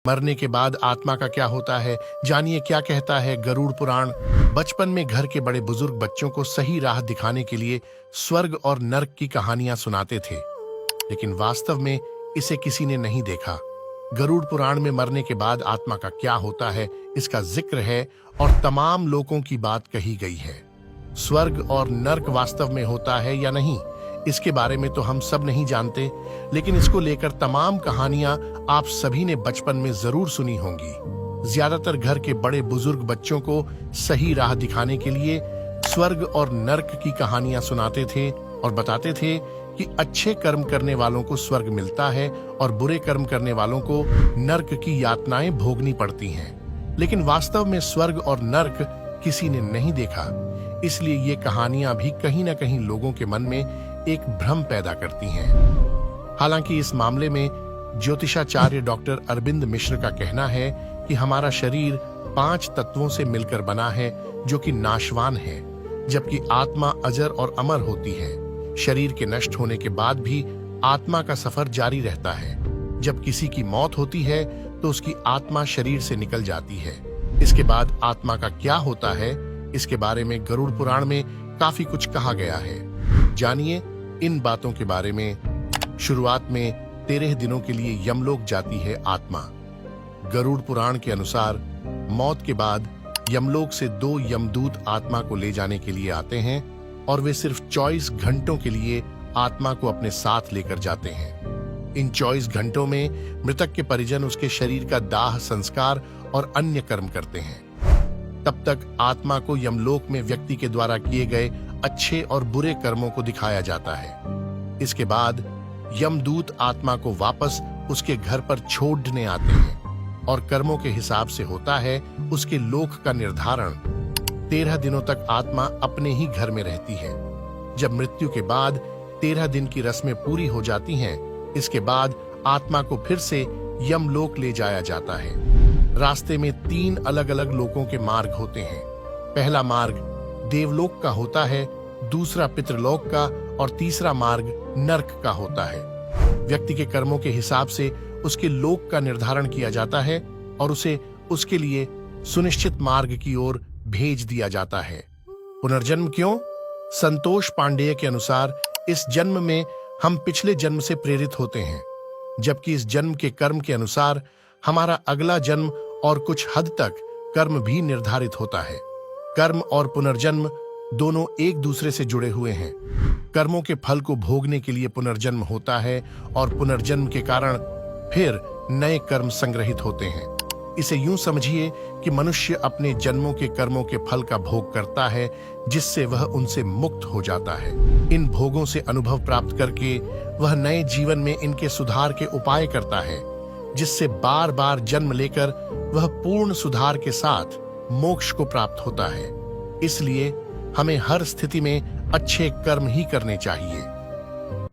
मरने के बाद आत्मा का क्या होता है, जानिए क्या कहता है गरुड़ पुराण। बचपन में घर के बड़े बुजुर्ग बच्चों को सही राह दिखाने के लिए स्वर्ग और नर्क की कहानियां सुनाते थे, लेकिन वास्तव में इसे किसी ने नहीं देखा। गरुड़ पुराण में मरने के बाद आत्मा का क्या होता है इसका जिक्र है और तमाम लोगों की बात कही गई है। स्वर्ग और नर्क वास्तव में होता है या नहीं, इसके बारे में तो हम सब नहीं जानते, लेकिन इसको लेकर तमाम कहानियां आप सभी ने बचपन में जरूर सुनी होंगी। ज्यादातर घर के बड़े बुजुर्ग बच्चों को सही राह दिखाने के लिए स्वर्ग और नर्क की कहानियां सुनाते थे और बताते थे कि अच्छे कर्म करने वालों को स्वर्ग मिलता है और बुरे कर्म करने वालों को नर्क की यातनाएं भोगनी पड़ती हैं। लेकिन वास्तव में स्वर्ग और नर्क किसी ने नहीं देखा, इसलिए ये कहानियां भी कहीं न कहीं लोगों के मन में एक भ्रम पैदा करती हैं। हालांकि इस मामले में ज्योतिषाचार्य डॉक्टर अरविंद मिश्र का कहना है कि हमारा शरीर 5 तत्वों से मिलकर बना है जो कि नाशवान है, जबकि आत्मा अजर और अमर होती है। शरीर के नष्ट होने के बाद भी आत्मा का सफर जारी रहता है। जब किसी की मौत होती है तो उसकी आत्मा शरीर से निकल जाती है। इसके बाद आत्मा का क्या होता है, इसके बारे में गरुड़ पुराण में काफी कुछ कहा गया है। जानिए इन बातों के बारे में। शुरुआत में 13 दिनों के लिए यमलोक जाती है आत्मा। गरुड़ पुराण के अनुसार मौत के बाद यमलोक से 2 यमदूत आत्मा को ले जाने के लिए आते हैं और वे सिर्फ 24 घंटों के लिए आत्मा को अपने साथ लेकर जाते हैं। इन 24 घंटों में मृतक के परिजन उसके शरीर का दाह संस्कार और अन्य कर्म करते हैं। तब तक आत्मा को यमलोक में व्यक्ति के द्वारा किए गए अच्छे और बुरे कर्मों को दिखाया जाता है। इसके बाद यमदूत आत्मा को वापस उसके घर पर छोड़ने आते हैं और कर्मों के हिसाब से होता है उसके लोक का निर्धारण। 13 दिनों तक आत्मा अपने ही घर में रहती है। जब मृत्यु के बाद 13 दिन की रस्में पूरी हो जाती हैं, इसके बाद आत्मा को फिर से यमलोक ले जाया जाता है। रास्ते में 3 अलग अलग लोकों के मार्ग होते हैं। पहला मार्ग देवलोक का होता है, दूसरा पितृलोक का और तीसरा मार्ग नर्क का होता है। व्यक्ति के कर्मों के हिसाब से उसके लोक का निर्धारण किया जाता है और उसे उसके लिए सुनिश्चित मार्ग की ओर भेज दिया जाता है। पुनर्जन्म क्यों? संतोष पांडेय के अनुसार इस जन्म में हम पिछले जन्म से प्रेरित होते हैं, जबकि इस जन्म के कर्म के अनुसार हमारा अगला जन्म और कुछ हद तक कर्म भी निर्धारित होता है। कर्म और पुनर्जन्म दोनों एक दूसरे से जुड़े हुए हैं। कर्मों के फल को भोगने के लिए पुनर्जन्म होता है और पुनर्जन्म के कारण फिर नए कर्म संग्रहित होते हैं। इसे यूं समझिए कि मनुष्य अपने जन्मों के कर्मों के फल का भोग करता है, जिससे वह उनसे मुक्त हो जाता है। इन भोगों से अनुभव प्राप्त करके वह नए जीवन में इनके सुधार के उपाय करता है, जिससे बार बार जन्म लेकर वह पूर्ण सुधार के साथ मोक्ष को प्राप्त होता है। इसलिए हमें हर स्थिति में अच्छे कर्म ही करने चाहिए।